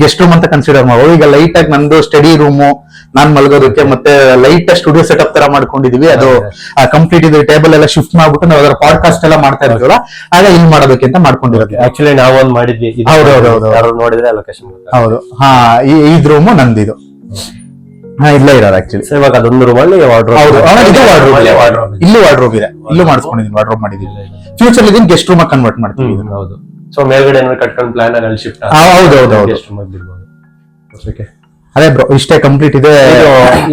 Guest room ಅಂತ consider ಮಾಡ್ಬೋದು. ಈಗ ಲೈಟ್ ಆಗಿ ನಂದು ಸ್ಟಡಿ ರೂಮು, ನಾನ್ ಮಲಗೋದಕ್ಕೆ ಮತ್ತೆ ಲೈಟ್ ಸ್ಟುಡಿಯೋ ಸೆಟಪ್ ತರ ಮಾಡ್ಕೊಂಡಿದೀವಿ. ಅದು ಕಂಪ್ಲೀಟ್ ಇದು ಟೇಬಲ್ ಎಲ್ಲ ಶಿಫ್ಟ್ ಮಾಡ್ಬಿಟ್ಟು ನಾವು ಅದರ ಪಾಡ್ಕಾಸ್ಟ್ ಎಲ್ಲ ಮಾಡ್ತಾ ಇರ್ತೀವಲ್ಲ, ಆಗ ಇಲ್ಲಿ ಮಾಡೋದಕ್ಕೆ ಅಂತ ಮಾಡ್ಕೊಂಡಿರೋದು. ಆಕ್ಚುಲಿ ನಾವೊಂದ್ ಮಾಡಿದ್ವಿ. ಹೌದೌದು ನೋಡಿದ್ರೆ ಲೊಕೇಶನ್. ಹೌದು. ಹಾ, ಇದ್ ರೂಮು ನಂದಿದು. ಇಲ್ಲೇ ಇರೋದು ಆಕ್ಚುಲಿ. ಇವಾಗ ಅದೊಂದು ರೂಮ್ ಅಲ್ಲಿ ಇಲ್ಲೂ ವಾರ್ಡ್ರೋಬ್ ಇದೆ, ಇಲ್ಲೂ ಮಾಡಿಸ್ಕೊಂಡಿದೀನಿ, ವಾರ್ಡ್ರೋಬ್ ಮಾಡಿದೀನಿ. ಫ್ಯೂಚರ್ ಇದನ್ನ ಗೆಸ್ಟ್ ರೂಮ್ ಕನ್ವರ್ಟ್ ಮಾಡ್ತೀವಿ. ಹೌದು. ಸೊ ಮೇಲ್ಗಡೆ ಕಟ್ಕೊಂಡು ಪ್ಲಾನ್ ಅಲ್ಲಿ ಶಿಫ್ಟ್. ಅದೇ ಬ್ರೋ, ಇಷ್ಟೇ ಕಂಪ್ಲೀಟ್ ಇದೆ.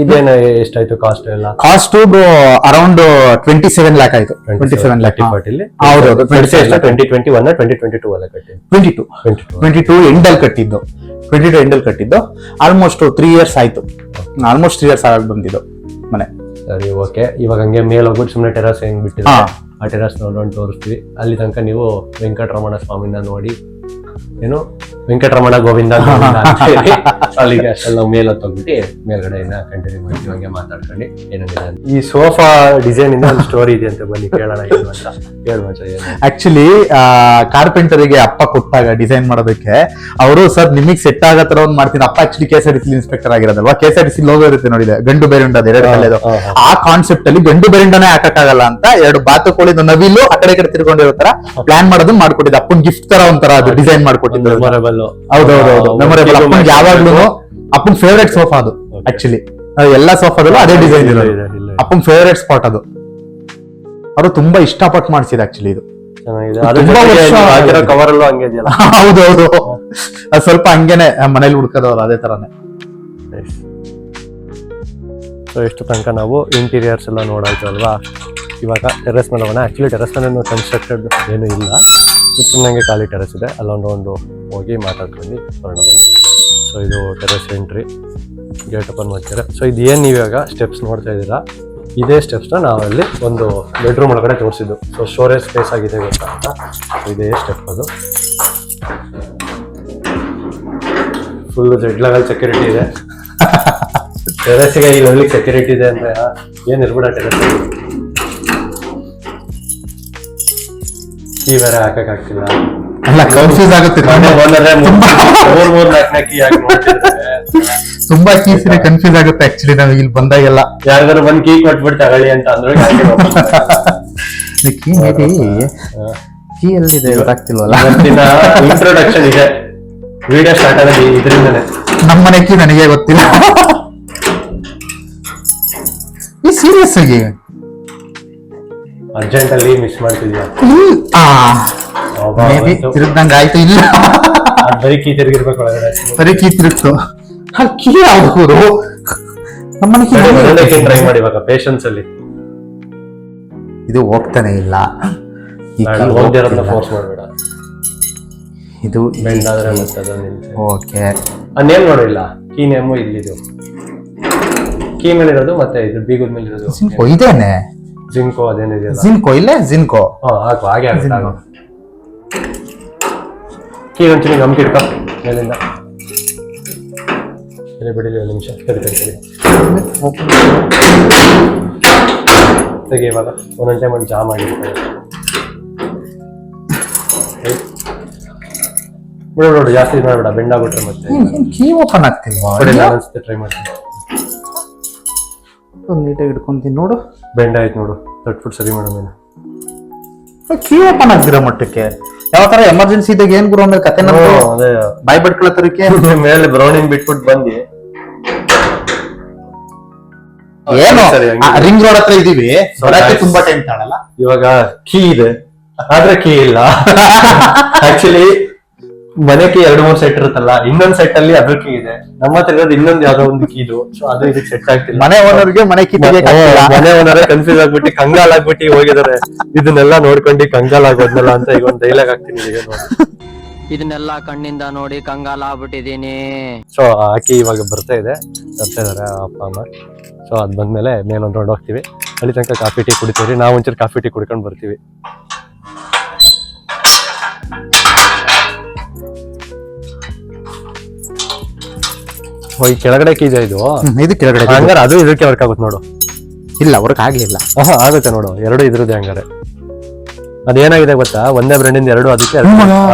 ಇದೇನು ಎಷ್ಟಾಯ್ತು ಕಾಸ್ಟ್ ಎಲ್ಲ? ಕಾಸ್ಟ್ ಅರೌಂಡ್ 27 lakh ಆಯ್ತು. 27 lakh. ಹೌದೌದು. 2021 2022 ಅಲ್ಲ ಕಟ್ಟಿದ್ದು? 22 ಎಂಡಲ್ಲಿ ಕಟ್ಟಿದ್ದು. 22 ಎಂಡಲ್ಲಿ ಕಟ್ಟಿದ್ದು. ಆಲ್ಮೋಸ್ಟ್ 3 years ಆಯ್ತು. ಆಲ್ಮೋಸ್ಟ್ 3 years ಆಗಿ ಬಂದಿದ್ದು ಮನೆ. ಸರಿ, ಓಕೆ. ಇವಾಗ ಹಂಗೆ ಮೇಲೆ ಹೋಗ್ಬಿಟ್ಟು ಸುಮ್ಮನೆ ಟೆರಸ್ ಹೆಂಗ್ ಬಿಟ್ಟಿದೆ ಆ ಟೆರಸ್ ನೋಡೋಣ ತೋರಿಸ್ತೀವಿ. ಅಲ್ಲಿ ತನಕ ನೀವು ವೆಂಕಟರಮಣ ಸ್ವಾಮಿನ ನೋಡಿ, ಏನು ವೆಂಕಟರಮಣ ಗೋವಿಂದ ಅಲ್ಲಿಗೆ ಅಷ್ಟೆಲ್ಲ ನಾವು ಮೇಲೆ ಹೋಗ್ಬಿಟ್ಟು ಮೇಲ್ಗಡೆ ಕಂಟಿನ್ಯೂ ಮಾಡ್ತೀವಿ ಹಂಗೆ ಮಾತಾಡ್ಕೊಂಡು ಏನಾಗಿದೆ. ಈ ಸೋಫಾ ಡಿಸೈನ್ ಇಂದ ಒಂದು ಸ್ಟೋರಿ ಇದೆ ಅಂತ, ಬನ್ನಿ ಕೇಳೋಣ. ಆಕ್ಚುಲಿ ಕಾರ್ಪೆಂಟರಿಗೆ ಅಪ್ಪ ಕೊಟ್ಟಾಗ ಡಿಸೈನ್ ಮಾಡೋದಕ್ಕೆ ಅವರು, ಸರ್ ನಿಮಗೆ ಸೆಟ್ ಆಗೋ ತರ ಒಂದ್ ಮಾಡ್ತೀನಿ. ಅಪ್ಪ ಆಕ್ಚುಲಿ KSRTC ಇನ್ಸ್ಪೆಕ್ಟರ್ ಆಗಿರೋದಲ್ವಾ, KSRTC ಲೋಗೋ ಇರುತ್ತೆ ನೋಡಿದೆ, ಗಂಡು ಬೇರುಂಡ ಅದು 2 ಕಲೆದು. ಆ ಕಾನ್ಸೆಪ್ಟ್ ಅಲ್ಲಿ ಗಂಡು ಬೇರುಂಡನೇ ಹಾಕಕ್ಕಾಗಲ್ಲ ಅಂತ 2 ಬಾತುಕೋಳಿದು ನವಿಲು ಆ ಕಡೆ ತಿರ್ಕೊಂಡಿರೋ ತರ ಪ್ಲಾನ್ ಮಾಡೋದನ್ನ ಮಾಡ್ಕೊಟ್ಟಿದ್ದೆ. ಅಪ್ಪನ್ ಗಿಫ್ಟ್ ತರ ಒಂಥರ ಅದು ಡಿಸೈನ್ ಮಾಡ್ಕೊಟ್ಟಿದ್ದು. ಹೌದೌದು, ಮೆಮೊರೇಬಲ್. ಅಪ್ಪನ್ಗೆ ಯಾವಾಗ್ಲೂ ಅಪ್ಪನ್ ಫೇವ್ರೇಟ್ ಸೋಫಾ ಅದು. ಆಕ್ಚುಲಿ ಎಲ್ಲಾ ಸೋಫಾದಲ್ಲೂ ಅದೇ ಡಿಸೈನ್ ಇರೋದು. ಅಪ್ಪನ್ ಫೇವ್ರೇಟ್ ಸ್ಪಾಟ್ ಅದು. ಅವರು ತುಂಬಾ ಇಷ್ಟಪಟ್ಟು ಮಾಡಿಸಿದ ಆಕ್ಚುಲಿ ಇದು. ಹೌದೌದು, ಅದು ಸ್ವಲ್ಪ ಹಂಗೇನೆ ಮನೇಲಿ ಹುಡ್ಕೋದವ್ರು ಅದೇ ತರಾನೇ. ಸೊ ಎಷ್ಟು ತನಕ ನಾವು ಇಂಟೀರಿಯರ್ಸ್ ಎಲ್ಲ ನೋಡಾಯ್ತು ಅಲ್ವಾ. ಇವಾಗ ಟೆರೆಸ್ ಮೇಲೆ ಹೋಗೋಣ. ಆಕ್ಚುಲಿ ಟೆರೆಸ್ ಮೇಲೆ ಕನ್ಸ್ಟ್ರಕ್ಟೆಡ್ ಏನೂ ಇಲ್ಲ, ನಂಗೆ ಖಾಲಿ ಟೆರೆಸ್ ಇದೆ. ಅಲ್ಲೊಂದು ಹೋಗಿ ಮಾತಾಡ್ಕೊಂಡು ಹೊರಡ ಬಂದು. ಸೊ ಇದು ಟೆರೆಸ್ ಎಂಟ್ರಿ, ಗೇಟ್ ಓಪನ್ ಮಾಡ್ತಾರೆ. ಸೊ ಇದು ಏನು ನೀವಾಗ ಸ್ಟೆಪ್ಸ್ ನೋಡ್ತಾ ಇದ್ದೀರಾ, ಇದೇ ಸ್ಟೆಪ್ಸ್ನ ನಾವಲ್ಲಿ ಒಂದು ಬೆಡ್ರೂಮ್ ಒಳಗಡೆ ತೋರಿಸಿದ್ದು. ಸೊ ಸ್ಟೋರೇಜ್ ಸ್ಪೇಸ್ ಆಗಿದೆ ಗೊತ್ತಾ ಅಂತ. ಇದೇ ಸ್ಟೆಪ್ ಅದು. ಫುಲ್ ಜೆಡ್ ಲೆವೆಲ್ ಸೆಕ್ಯೂರಿಟಿ ಇದೆ. ಟೆರೆಸ್ಗೆ ಈ ಲೆವೆಲ್ ಸೆಕ್ಯೂರಿಟಿ ಇದೆ ಅಂದ್ರೆ ಏನಿರ್ಬಿಡ ಟೆರೆಸ್. ಕೀ ಬೇರೆ ಹಾಕಕ್ಕಾಗ್ತಿಲ್ಲ, ಕನ್ಫ್ಯೂಸ್ ಆಗುತ್ತೆ. ತುಂಬಾ ಕೀಸ್ ಕನ್ಫ್ಯೂಸ್ ಆಗುತ್ತೆ ಆಕ್ಚುಲಿ. ನಾವು ಇಲ್ಲಿ ಬಂದಾಗೆಲ್ಲ ಯಾರಿಗಾರು ಬಂದ್ ಕೀ ಕೊಟ್ಬಿಟ್ಟು ತಗೊಳ್ಳಿ ಅಂತ ಅಂದ್ರೆ ಕೀ ಎಲ್ಲಿದೆ ಗೊತ್ತಾಗ್ತಿಲ್ವಲ್ಲ. ಇಂಟ್ರೊಡಕ್ಷನ್ ಇದೆ, ವಿಡಿಯೋ ಸ್ಟಾರ್ಟ್ ಆಗೋದು ಇದರಿಂದನೇ. ನಮ್ಮನೆ ಕೀ ನನಗೆ ಗೊತ್ತಿಲ್ಲ. ಈ ಸೀರಿಯಸ್ ಆಗಿ ಅರ್ಜೆಂಟ್ ಅಲ್ಲಿ ಮಿಸ್ ಮಾಡ್ತಿದ್ಯಾ? ತಿರುಗ್ದಂಗ ಆಯ್ತು. ಇಲ್ಲ, ಬರೀ ಕೀ ತಿರುಗಿರ್ಬೇಕು ಒಳಗಡೆ. ಬರೀ ಕೀ ತಿರುಗ್ತು. ಕೀ ಯಾವ್ದು ನಮ್ಮನೆ ಟ್ರೈ ಮಾಡಿ ಇವಾಗ ಪೇಷನ್ಸ್ ಅಲ್ಲಿ. ಇದು ಹೋಗ್ತಾನೆ ಇಲ್ಲ. ಫೋರ್ಸ್ ಮಾಡಬೇಡ. ಇದು ಬೆಂಡಾದ್ರೆ ಮತ್ತೆ ಓಕೆ. ನೇಮ್ ನೋಡಿಲ್ಲ, ಕೀ ನೇಮು ಇಲ್ಲಿದು ಕೀ ಮೇಲೆ ಇರೋದು, ಮತ್ತೆ ಇದು ಬೀಗದ ಮೇಲೆ ಇರೋದು ಇದೇನೆ ಜಿಂಕೋ. ಅದೇನಿದೆಯಲ್ಲ ಜಿಂಕೋ, ಇಲ್ಲೇ ಜಿಂಕೋ. ಹಾಕು ಹಾಗೆ ಆಗುತ್ತೆ. ಕೀ ಒಂಚೂರು ನಮ್ಗೆ ಇಡ್ಕೊ ಮೇಲಿಂದ. ಬಿಡಿಲಿ ಒಂದು ನಿಮಿಷ ತೆಗಿ. ಇವಾಗ ಒಂದೊಂದು ಟೈಮ್ ಒಂದು ಜಾಮ್ ಆಗಿರ್ತಾರೆ. ಬಿಡು ನೋಡು, ಜಾಸ್ತಿ ಮಾಡಬೇಡ, ಬೆಂಡ್ ಆಗ್ಬಿಟ್ರೆ ಮತ್ತೆ ಕೀ ಓಪನ್ ಆಗ್ತಿಲ್ವಾ? ಅನ್ಸುತ್ತೆ, ಟ್ರೈ ಮಾಡ್ತೀನಿ. ನೀಟಾಗಿ ಇಟ್ಕೊಂತೀನಿ ನೋಡು. ಬೆಂಡ್ ಆಯ್ತು ನೋಡು, ತಟ್ಬಿಟ್ಟು ಸರಿ ಮಾಡೋ ಮೇಲೆ ಕೀ ಓಪನ್ ಆಗ್ತಿರೋ ಮಟ್ಟಕ್ಕೆ. ಯಾವ ತರ ಎಮರ್ಜೆನ್ಸಿ ಇದ್ದಾಗ ಏನ್ ಗುರು ಅಂದ್ರೆ ಕತೆ ಅದೇ ಬಾಯ್ ಬಿಟ್ಕೊಳತರಕ್ಕೆ ಮೇಲೆ ಬ್ರೌನಿಂಗ್ ಬಿಟ್ಬಿಟ್ಟು ಬಂದಿ. ಏನು ರಿಂಗ್ ರೋಡ್ ಹತ್ರ ಇದೀವಿ, ತುಂಬಾ ಟೈಮ್ ತಾಳಲ್ಲ. ಇವಾಗ ಕೀ ಇದೆ ಆದ್ರೆ ಕೀ ಇಲ್ಲ. ಆಕ್ಚುಲಿ ಮನೆ ಕೀ 2-3 ಸೆಟ್ ಇರುತ್ತಲ್ಲ, ಇನ್ನೊಂದ್ ಸೆಟ್ ಅಲ್ಲಿ ಅದ್ರ ಕೀ ಇದೆ. ನಮ್ಮ ಹತ್ರ ಇರೋದು ಇನ್ನೊಂದು ಯಾವ್ದೋ ಒಂದು ಕೀ ಇದು. ಸೊ ಅದು ಇದಕ್ಕೆ ಸೆಟ್ ಆಗ್ತಿಲ್ಲ. ಮನೆ ಓನರ್ಗೆ ಮನೆ ಕೀ ಮನೆ ಓನರ್ ಕನ್ಫ್ಯೂಸ್ ಆಗ್ಬಿಟ್ಟು ಕಂಗಾಲ್ ಆಗ್ಬಿಟ್ಟು ಹೋಗಿದ್ದಾರೆ. ಇದನ್ನೆಲ್ಲ ನೋಡ್ಕೊಂಡು ಕಂಗಾಲ್ ಆಗೋದ್ನಲ್ಲ ಅಂತ ಈಗ ಒಂದು ಡೈಲಾಗ್ ಆಗ್ತೀನಿ ಈಗ ನೋಡಿ. ಇದನ್ನೆಲ್ಲ ಕಣ್ಣಿಂದ ನೋಡಿ ಕಂಗಾಲ ಆಗ್ಬಿಟ್ಟಿದೀನಿ. ಸೊ ಆಕಿ ಇವಾಗ ಬರ್ತಾ ಇದಾರೆ ಅಪ್ಪ ಅಮ್ಮ. ಸೊ ಅದ್ ಬಂದ್ಮೇಲೆ ಮೇಲೊಂದು ರೌಂಡ್ ಹೋಗ್ತೀವಿ. ಅಲ್ಲಿ ತನಕ ಕಾಫಿ ಟೀ ಕುಡಿತೀವಿ. ನಾವು ಒಂಚೂರು ಕಾಫಿ ಟೀ ಕುಡ್ಕೊಂಡು ಬರ್ತೀವಿ. ಈ ಕೆಳಗಡೆ ಕೀ ಇದೆ ಇದು. ಇದು ಕೆಳಗಡೆ ಹಂಗಾರೆ ಅದು ಇದಕ್ಕೆ ವರ್ಕ್ ಆಗುತ್ತೆ ನೋಡು. ಇಲ್ಲ, ವರ್ಕ್ ಆಗ್ಲಿಲ್ಲ. ಆಗುತ್ತೆ ನೋಡು, 2 ಇದ್ರದ್ದೇ ಹಂಗಾರೆ. ಅದೇನಾಗಿದೆ ಗೊತ್ತಾ, ಒಂದೇ ಬ್ರ್ಯಾಂಡಿಂದ 2 ಅದಕ್ಕೆ.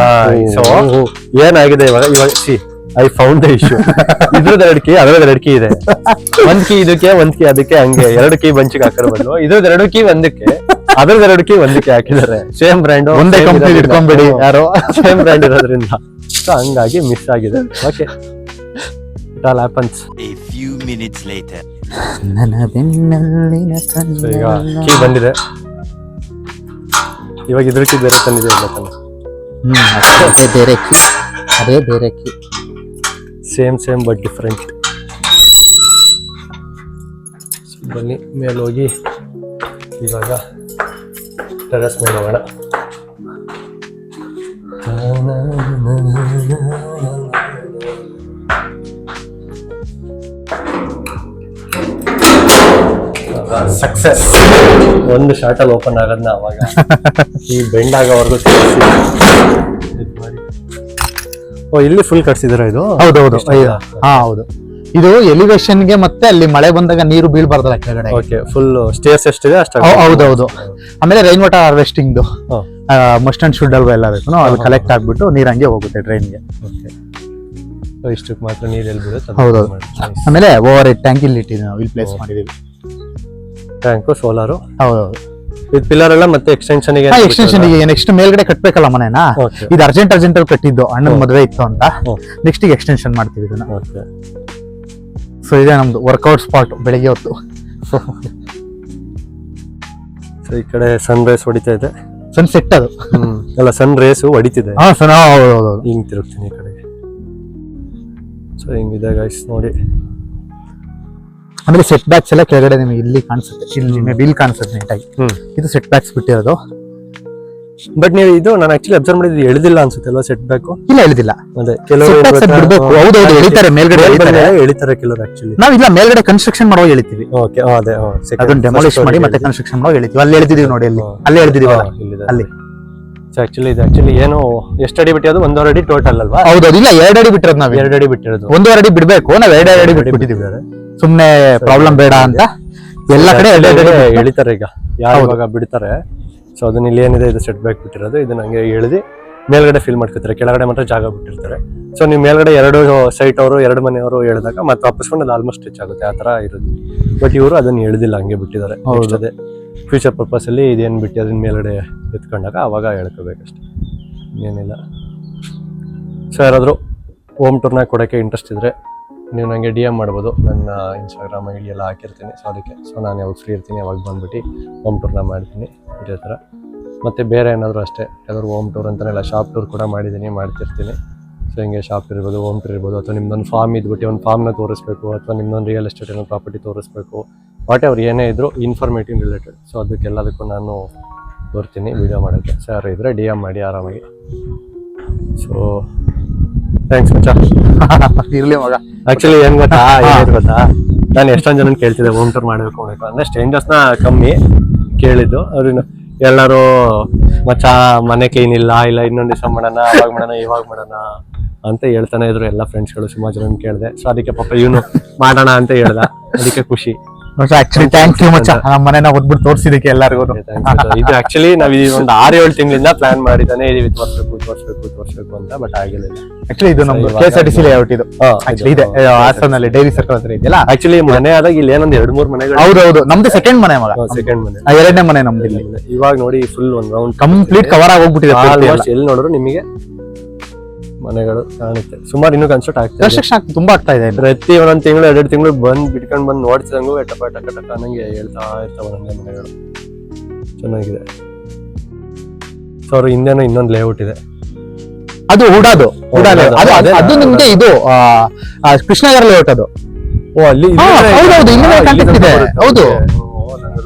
ಸೊ ಏನಾಗಿದೆ ಇವಾಗ C I found the issue. ಇದ್ರದ್ದು 2 ಕೀ, ಅದ್ರದ್ದು 2 ಕೀ ಇದೆ. 1 ಕೀ ಇದಕ್ಕೆ, 1 ಕೀ ಅದಕ್ಕೆ, ಹಂಗೆ 2 ಕೀ ಬಂಚಿಗೆ ಹಾಕೋ ಬದಲು ಇದ್ರದ್ದು 2 ಕೀ ಒಂದಕ್ಕೆ, ಅದ್ರದ್ದು 2 ಕೀ ಒಂದಕ್ಕೆ ಹಾಕಿದ್ದಾರೆ. ಸೇಮ್ ಬ್ರ್ಯಾಂಡ್, ಒಂದೇ ಕಂಪ್ನಿ ಇಟ್ಕೊಂಡ್ಬಿಡಿ ಯಾರೋ. ಸೇಮ್ ಬ್ರ್ಯಾಂಡ್ ಇರೋದ್ರಿಂದ ಸೊ ಹಂಗಾಗಿ ಮಿಸ್ ಆಗಿದೆ. Okay, it all happens. A few minutes later. So ಈಗ ಕೀ ಬಂದಿದೆ. ಇವಾಗ ಇದ್ರ ಕೀ ಬೇರೆ ತಂದಿದೆ ಇಲ್ಲ ತಾನೆ? ಅದೇ ಬೇರೆ ಕೀ, ಅದೇ ಬೇರೆ ಕೀ. Same but different. ಬನ್ನಿ ಮೇಲೆ ಹೋಗಿ ಇವಾಗ ಟೆರೆಸ್ ಮೇಲೆ ಹೋಗೋಣ. ಸಕ್ಸಸ್. ಒಂದು ಶಾರ್ಟಲ್ಲಿ ಓಪನ್ ಆಗೋದ್ನ ಅವಾಗ ಈ ಬೆಂಡ್ ಆಗೋವರೆಗೂ ಮಾಡಿ. ಓ, ಇಲ್ಲಿ ಫುಲ್ ಕಟ್ಸಿದಾರ ಇದು? ಹೌದೌದು, ಹಾ ಹೌದು. ಇದು ಎಲಿವೇಶನ್ಗೆ ಮತ್ತೆ ಅಲ್ಲಿ ಮಳೆ ಬಂದಾಗ ನೀರು ಬೀಳ್ಬಾರ್ದಲ್ಲ ಕೆಳಗಡೆ. ಓಕೆ, ಫುಲ್ ಸ್ಟೇರ್ಸ್ ಎಷ್ಟಿದೆ ಅಷ್ಟ. ಹೌದೌದು. ಆಮೇಲೆ rain water harvesting must and should ಅಲ್ವಾ ಎಲ್ಲ ಬೇಕು, ಅದು ಕಲೆಕ್ಟ್ ಆಗ್ಬಿಟ್ಟು ನೀರ್ ಹಂಗೆ ಹೋಗುತ್ತೆ ಡ್ರೈನ್ಗೆ. ಇಷ್ಟಕ್ಕೆ ಮಾತ್ರ ನೀರು ಎಲ್ಲಿ ಬೀಳುತ್ತೆ. ಹೌದೌದು. ಆಮೇಲೆ ಓವರ್ ಹೆಡ್ ಟ್ಯಾಂಕ್ ಇಲ್ಲಿ ಇಟ್ಟಿದ್ದೀವಿ ನಾವು, ಇಲ್ಲಿ ಪ್ಲೇಸ್ ಮಾಡಿದೀವಿ. Tank, solar. ಹೌದೌದು. ಇದು ಪಿಲ್ಲರ್ ಎಲ್ಲ ಮತ್ತೆ ಎಕ್ಸ್ಟೆನ್ಷನ್ ಗೆ ನೆಕ್ಸ್ಟ್ ಮೇಲ್ಗಡೆ ಕಟ್ಬೇಕಲ್ಲ ಮನೆನ. Okay. ಇದು ಅರ್ಜೆಂಟ್ ಅಲ್ಲಿ ಕಟ್ಟಿದ್ದು, ಅಣ್ಣನ ಮದುವೆ ಇತ್ತು ಅಂತ. ನೆಕ್ಸ್ಟ್ ಗೆ ಎಕ್ಸ್ಟೆನ್ಷನ್ ಮಾಡ್ತೀವಿ ಇದನ್ನ. ಸೊ ಇದೆ ನಮ್ದು ವರ್ಕೌಟ್ ಸ್ಪಾಟ್ ಬೆಳಿಗ್ಗೆ ಹೊತ್ತು. ಸೊ ಈ ಕಡೆ ಸನ್ ರೈಸ್ ಹೊಡಿತಾ ಇದೆ. ಸನ್ಸೆಟ್ ಅದು ಅಲ್ಲ, ಸನ್ ರೇಸ್ ಹೊಡಿತಿದೆ. ಹಾ ಸರ್, ಹೌದೌದು. ಹಿಂಗ್ ತಿರುಗ್ತೀನಿ ಈ ಕಡೆಗೆ. ಸೊ ಹಿಂಗಿದೆ ಗೈಸ್ ನೋಡಿ. ಆಮೇಲೆ ಸೆಟ್ ಬ್ಯಾಕ್ಸ್ ಎಲ್ಲ ಕೆಳಗಡೆ ನಿಮಗೆ ಇಲ್ಲಿ ಕಾಣಿಸುತ್ತೆ, ಇಲ್ಲಿ ಬಿಲ್ ಕಾಣಿಸುತ್ತೆ ನೀಟಾಗಿ. ಇದು ಸೆಟ್ ಬ್ಯಾಕ್ಸ್ ಬಿಟ್ಟಿರೋದು. ಬಟ್ ನೀವು ಇದು ನಾನು ಆಕ್ಚುಲಿ ಅಬ್ಸರ್ವ್ ಮಾಡಿದ್ದು ಎಳೆದಿಲ್ಲ ಅನ್ಸುತ್ತೆ ಅಲ್ವಾ ಸೆಟ್ ಬ್ಯಾಕ್? ಇಲ್ಲ ಎಳೆದಿಲ್ಲ. ಅದೇ ಕೆಲವರು ಹೌದೌದು, ಎಳಿತಾರೆ ಮೇಲ್ಗಡೆ ಎಳಿತಾರೆ ಕೆಲವರು. ಆಕ್ಚುಲಿ ನಾವಿಲ್ಲ, ಮೇಲ್ಗಡೆ ಕನ್ಸ್ಟ್ರಕ್ಷನ್ ಮಾಡುವಾಗ ಎಳಿತೀವಿ. ಓಕೆ, ಅದೇ ಅದನ್ನ ಡೆಮಾಲಿಷ್ ಮಾಡಿ ಮತ್ತೆ ಕನ್ಸ್ಟ್ರಕ್ಷನ್ ಮಾಡುವಾಗ ಎಳಿತೀವಿ. ಅಲ್ಲಿ ಎಳೆದಿದೀವಿ ನೋಡಿ, ಅಲ್ಲಿ ಎಳೆದಿದೀವಿ ಅಲ್ಲಿ. ಸೊ ಆಕ್ಚುಲಿ ಇದು ಏನು ಎಷ್ಟು ಅಡಿ ಬಿಟ್ಟಿರೋದು? 1.5 ಅಡಿ ಟೋಟಲ್ ಅಲ್ವಾ? ಹೌದೌದು. ಇಲ್ಲ, 2 ಅಡಿ ಬಿಟ್ಟಿರೋದು ನಾವು. 2 ಅಡಿ ಬಿಟ್ಟಿರೋದು. 1.5 ಅಡಿ ಬಿಡ್ಬೇಕು, ನಾವು 2 ಅಡಿ ಬಿಟ್ಟಿದ್ದೀವಿ. ಸುಮ್ನೆ ಪ್ರಾಬ್ಲಮ್ ಬೇಡ ಅಂತ ಎಲ್ಲ ಕಡೆ ಎಳಿತಾರೆ. ಈಗ ಯಾರು ಇವಾಗ ಬಿಡ್ತಾರೆ, ಸೊ ಅದನ್ನ ಇಲ್ಲಿ ಏನಿದೆ ಇದು ಸೆಟ್ ಬ್ಯಾಕ್ ಬಿಟ್ಟಿರೋದು, ಇದನ್ನ ಹಂಗೆ ಎಳೆದಿ ಮೇಲ್ಗಡೆ ಫಿಲ್ ಮಾಡ್ಕೊತಾರೆ, ಕೆಳಗಡೆ ಮಾತ್ರ ಜಾಗ ಬಿಟ್ಟಿರ್ತಾರೆ. ಸೊ ನೀವು ಮೇಲ್ಗಡೆ 2 ಸೈಟ್ ಅವರು 2 ಮನೆಯವರು ಎಳೆದಾಗ ಮತ್ತೆ ವಾಪಸ್ಕೊಂಡು ಅದು ಆಲ್ಮೋಸ್ಟ್ ಟಚ್ ಆಗುತ್ತೆ, ಆ ತರ ಇರುತ್ತೆ. ಬಟ್ ಇವರು ಅದನ್ನ ಎಳೆದಿಲ್ಲ, ಹಂಗೆ ಬಿಟ್ಟಿದ್ದಾರೆ. ಅದೇ ಫ್ಯೂಚರ್ ಪರ್ಪಸ್ ಅಲ್ಲಿ ಇದೇನು ಬಿಟ್ಟು ಅದನ್ನ ಮೇಲ್ಗಡೆ ಎತ್ಕೊಂಡಾಗ ಅವಾಗ ಹೇಳ್ಕೋಬೇಕಷ್ಟೆ, ಏನಿಲ್ಲ. ಸೊ ಯಾರಾದರೂ ಹೋಮ್ ಟೂರ್ನ ಕೊಡೋಕ್ಕೆ ಇಂಟ್ರೆಸ್ಟ್ ಇದ್ರೆ ನೀವು ನನಗೆ DM ಮಾಡ್ಬೋದು. ನನ್ನ ಇನ್ಸ್ಟಾಗ್ರಾಮ್ ID ಎಲ್ಲ ಹಾಕಿರ್ತೀನಿ. ಸೊ ಅದಕ್ಕೆ ನಾನು ಯಾವಾಗ ಫ್ರೀ ಇರ್ತೀನಿ ಅವಾಗ ಬಂದ್ಬಿಟ್ಟು ಹೋಮ್ ಟೂರ್ನ ಮಾಡ್ತೀನಿ ಇದೇ ಥರ. ಮತ್ತು ಬೇರೆ ಏನಾದರೂ ಅಷ್ಟೇ, ಯಾವ್ದಾದ್ರು ಹೋಮ್ ಟೂರ್ ಅಂತಲೇ ಶಾಪ್ ಟೂರ್ ಕೂಡ ಮಾಡ್ತಿರ್ತೀನಿ. ಸೊ ಹಿಂಗೆ ಶಾಪ್ ಇರ್ಬೋದು, ಹೋಮ್ ಟೂರ್ ಇರ್ಬೋದು, ಅಥವಾ ನಿಮ್ದೊಂದು ಫಾರ್ಮ್ ಇದ್ಬಿಟ್ಟು ಒಂದು ಫಾರ್ಮ್ನ ತೋರಿಸ್ಬೇಕು, ಅಥವಾ ನಿಮ್ದೊಂದು ರಿಯಲ್ ಎಸ್ಟೇಟ್ ಏನೋ ಪ್ರಾಪರ್ಟಿ ತೋರಿಸ್ಬೇಕು, ವಾಟ್ ಎವರ್ ಏನೇ ಇದ್ರು ಇನ್ಫಾರ್ಮೇಟಿವ್ ರಿಲೇಟೆಡ್. ಸೊ ಅದಕ್ಕೆಲ್ಲದಕ್ಕೂ ನಾನು ಬರ್ತೀನಿ ವಿಡಿಯೋ ಮಾಡೋಕ್ಕೆ. ಸೊ ಯಾರು ಇದ್ದರೆ DM ಮಾಡಿ ಆರಾಮಾಗಿ. ಸೊ ಥ್ಯಾಂಕ್ಸ್ ಮಚ್ಚ. ಇರ್ಲಿ ಮಗ. ಆಕ್ಚುಲಿ ಏನ್ ಗೊತ್ತಾ, ನಾನು ಎಷ್ಟೊಂದು ಜನ ಕೇಳ್ತಿದ್ದೆ ಹೋಮ್ ಟೂರ್ ಮಾಡಬೇಕು ಅಂದ್ರೆ ಸ್ಟ್ರೇಂಜರ್ಸ್ನ ಕಮ್ಮಿ ಕೇಳಿದ್ದು. ಅವ್ರನ್ನ ಎಲ್ಲರೂ ಮಚ್ಚ ಮನೆ ಕ್ಲೀನ್ ಇಲ್ಲ ಇನ್ನೊಂದು ದಿವಸ ಮಾಡೋಣ, ಅವಾಗ ಮಾಡೋಣ, ಇವಾಗ ಮಾಡೋಣ ಅಂತ ಹೇಳ್ತಾನೆ ಇದ್ರು ಎಲ್ಲ ಫ್ರೆಂಡ್ಸ್ಗಳು. ಸುಮಾರು ಜನ ಕೇಳಿದೆ. ಸೊ ಅದಕ್ಕೆ ಪಾಪ ಇವನು ಮಾಡೋಣ ಅಂತ ಹೇಳ್ದ, ಅದಕ್ಕೆ ಖುಷಿ. ಆಕ್ಚುಲಿ ಥ್ಯಾಂಕ್ ಯು ಮಚ್ಚ, ನಮ್ಮ ಮನೆನ ಓದ್ಬಿಟ್ಟು ತೋರಿಸಿದಕ್ಕೆ ಎಲ್ಲರಿಗೂ. ಇದು ಆಕ್ಚುಲಿ ನಾವು ಒಂದು 6-7 ತಿಂಗಳಿಂದ ಪ್ಲಾನ್ ಮಾಡಿದ್ದಾನೆ ಇದೀವಿ, ತೋರಿಸ್ಬೇಕು ಅಂತ. ಬಟ್ ಆಗಿಲ್ಲ. ಆಕ್ಚುಲಿ ಇದು ನಮ್ದು KSRTC ಲೇಔಟ್ ಇದು. ಇದೆ ಹಾಸನಲ್ಲಿ ಡೈರಿ ಸರ್ಕಲ್ ಹತ್ರ ಇದೆಯಲ್ಲ. ಆಕ್ಚುಲಿ ಮನೆ ಆದಾಗ ಇಲ್ಲಿ ಏನೊಂದು 2-3 ಮನೆಗಳು. ಹೌದೌದು, ನಮ್ದು ಸೆಕೆಂಡ್ ಮನೆ ಮಗ. ಸೆಕೆಂಡ್ ಮನೆ, 2ನೇ ಮನೆ ನಮ್ದು ಇಲ್ಲಿ. ಇವಾಗ ನೋಡಿ ಫುಲ್ ಒಂದು ರೌಂಡ್ ಕಂಪ್ಲೀಟ್ ಕವರ್ ಆಗಿ ಹೋಗ್ಬಿಟ್ಟಿದೆ. ಎಲ್ಲಿ ನೋಡಿದ್ರು ನಿಮಗೆ ಮನೆಗಳು ಕಾಣುತ್ತೆ. ಸುಮಾರು ಇನ್ನೂ ಕನ್ಸ್ಟ್ರಕ್ಟ್ ಆಗ್ತದೆ, ತುಂಬಾ ಆಗ್ತಾ ಇದೆ. ಪ್ರತಿ 1 ತಿಂಗಳು 2 ತಿಂಗಳು ಬಿಟ್ಕೊಂಡು ಬಂದು ನೋಡ್ತಿದಂಗು ಟಪ ಅನ್ನಂಗೆ ಹೇಳ್ತಾ ಇರ್ತಾವ ನನಗೆ ಮನೆಗಳು. ಚೆನ್ನಾಗಿದೆ. ಸೊ ಅವ್ರ ಹಿಂದೆನೂ ಇನ್ನೊಂದು ಲೇಔಟ್ ಇದೆ, ಅದು ಉಡಾದು. ಅದು ನಿಮ್ಗೆ ಇದು ಕೃಷ್ಣನಗರ ಲೇಔಟ್ ಅದು. ಓ ಅಲ್ಲಿ ಹೌದು,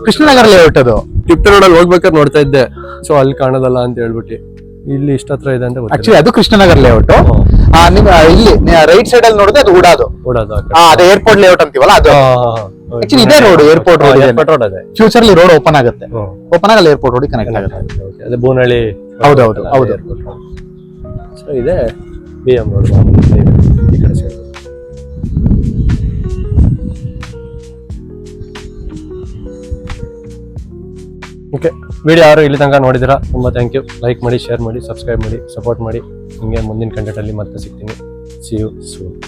ಕೃಷ್ಣನಗರ ಲೇಔಟ್ ಅದು. ಟಿಪ್ಟರ್ ರೋಡಲ್ಲಿ ಹೋಗ್ಬೇಕಾದ್ರೆ ನೋಡ್ತಾ ಇದ್ದೆ. ಸೊ ಅಲ್ಲಿ ಕಾಣೋದಲ್ಲ ಅಂತ ಹೇಳ್ಬಿಟ್ಟು ಇಲ್ಲಿ ಇಷ್ಟ ಹತ್ರ ಇದೆ ಅಂತ. ಆಕ್ಚುಲಿ ಅದು ಕೃಷ್ಣನಗರ ಲೇಔಟ್. ನಿಮ್ ಇಲ್ಲಿ ರೈಟ್ ಸೈಡ್ ಅಲ್ಲಿ ನೋಡಿದ್ರೆ ಅದು ಉಡಾದು. ಅದೇ ಏರ್ಪೋರ್ಟ್ ಲೇಔಟ್ ಅಂತೀವಲ್ಲ ಅದು. ಆಕ್ಚುಲಿ ಇದೇ ರೋಡ್ ಏರ್ಪೋರ್ಟ್ ರೋಡ್ ಅದೇ. ಫ್ಯೂಚರ್ ಅಲ್ಲಿ ರೋಡ್ ಓಪನ್ ಆಗುತ್ತೆ, ಓಪನ್ ಆಗಲ್ಲ ಏರ್ಪೋರ್ಟ್ ರೋಡ್ ಕನೆಕ್ಟ್ ಆಗುತ್ತೆ. ಅದೇ ಬೋನಹಳ್ಳಿ. ಹೌದು. ಸೊ ಇದೆ BM ರೋಡ್ ಈ ಕಡೆ ಸೈಡ್. ಓಕೆ, ವಿಡಿಯೋ ಯಾರು ಇಲ್ಲಿ ತನಕ ನೋಡಿದಿರಾ ತುಂಬ ಥ್ಯಾಂಕ್ ಯು. ಲೈಕ್ ಮಾಡಿ, ಶೇರ್ ಮಾಡಿ, ಸಬ್ಸ್ಕ್ರೈಬ್ ಮಾಡಿ, ಸಪೋರ್ಟ್ ಮಾಡಿ. ಹಿಂಗೆ ಮುಂದಿನ ಕಂಟೆಂಟಲ್ಲಿ ಮತ್ತೆ ಸಿಗ್ತೀನಿ. See you soon.